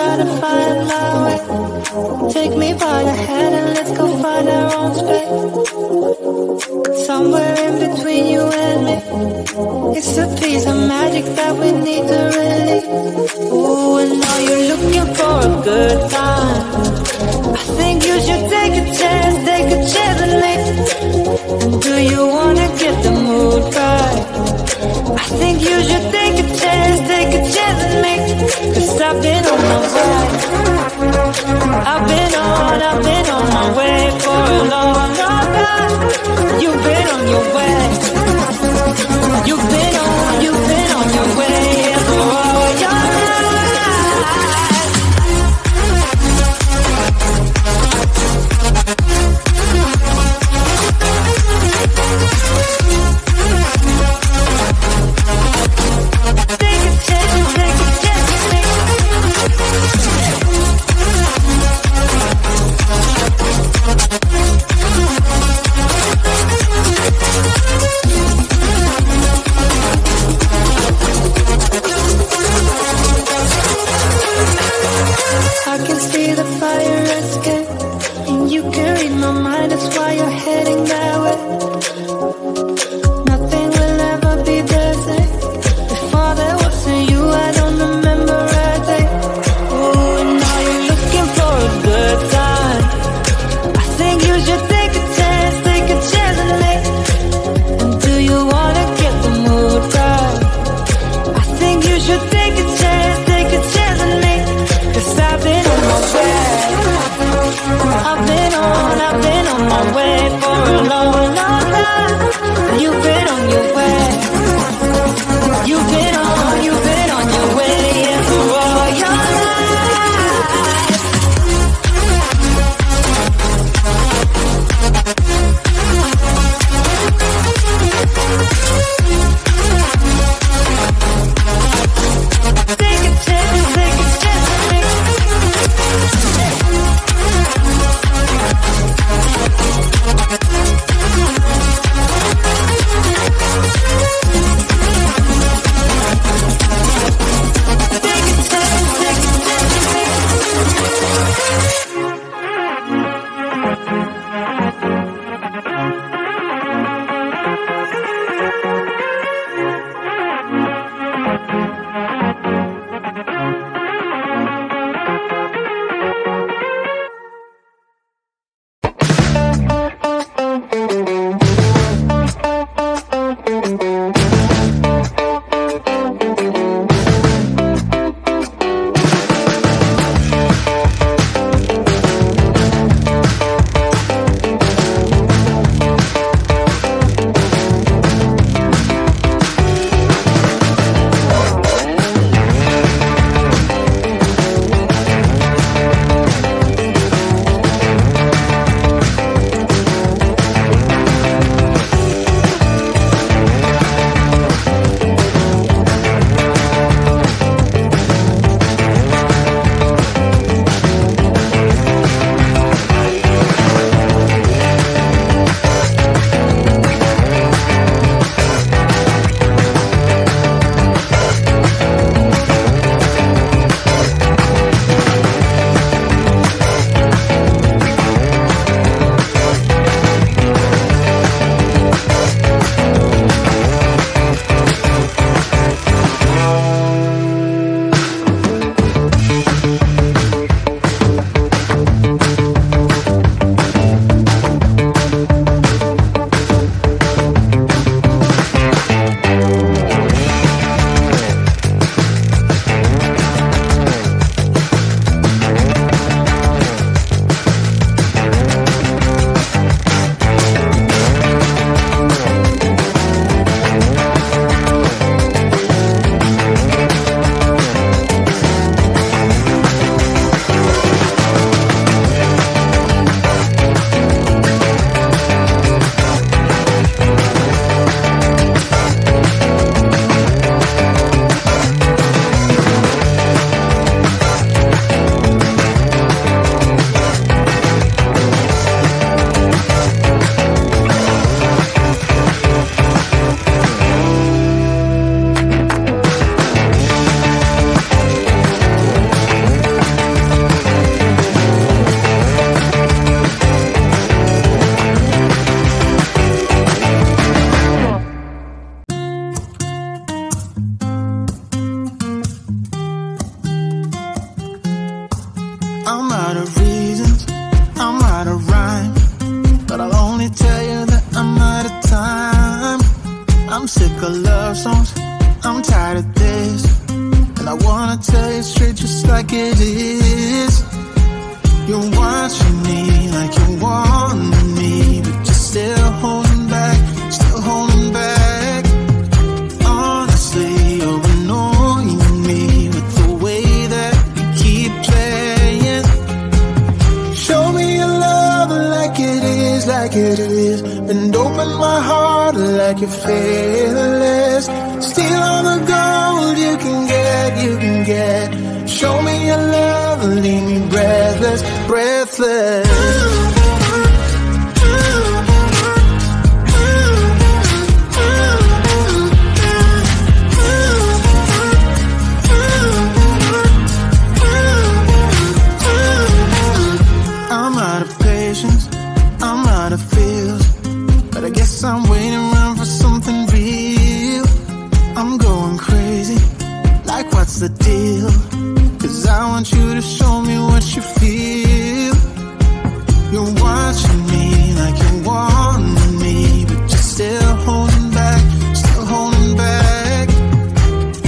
try to find my way. Take me by the hand and let's go find our own space. Somewhere in between you and me, it's a piece of magic that we need to release. Ooh, and now you're looking for a good time. I think you should take a chance with me. And do you wanna get the mood right? I think you should take a chance with me. 'Cause I've been on my way. I've been on my way for a long time. You've been on your way. You've been on your way for all your life. Take a chance with me. wanna tell you straight just like it is. You're watching me like you want me, but you're still holding back, still holding back. Honestly, you're annoying me with the way that you keep playing. Show me your love like it is, like it is. And open my heart like you're fearless. Steal all the gold you can get, you can get. Show me your love, leave me breathless, breathless. I'm out of patience, I'm out of feels, but I guess I'm waiting around for something real. I'm going crazy, like what's the deal? 'Cause I want you to show me what you feel. You're watching me like you want me, but you're still holding back, still holding back.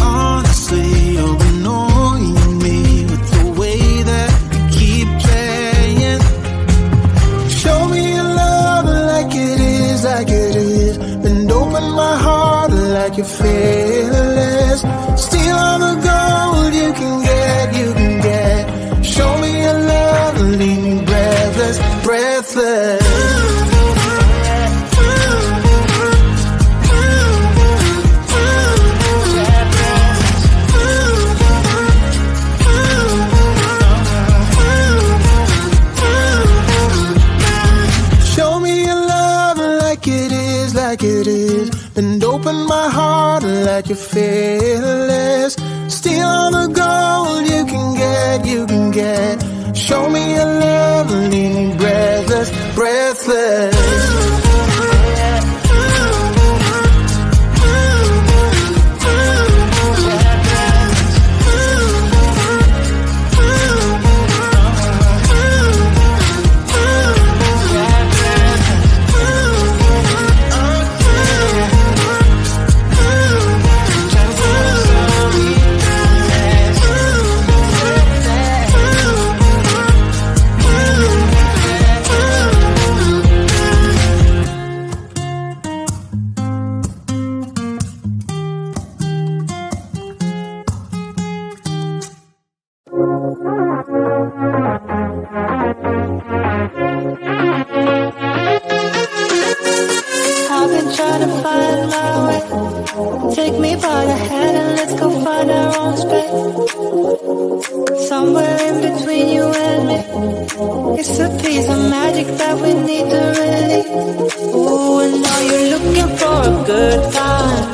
Honestly, you're annoying me with the way that you keep playing. Show me your love like it is, like it is. And open my heart like you're fearless. Steal all the gold you can get, you can get. Show me your love, leave me breathless, breathless. Show me your love like it is, like it is. And open my heart like you're fearless. Steal all the gold you can get, you can get. Show me your love, leave me breathless, breathless. Take me by the hand and let's go find our own space. Somewhere in between you and me, it's a piece of magic that we need to release. Ooh, and now you're looking for a good time.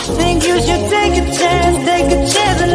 I think you should take a chance and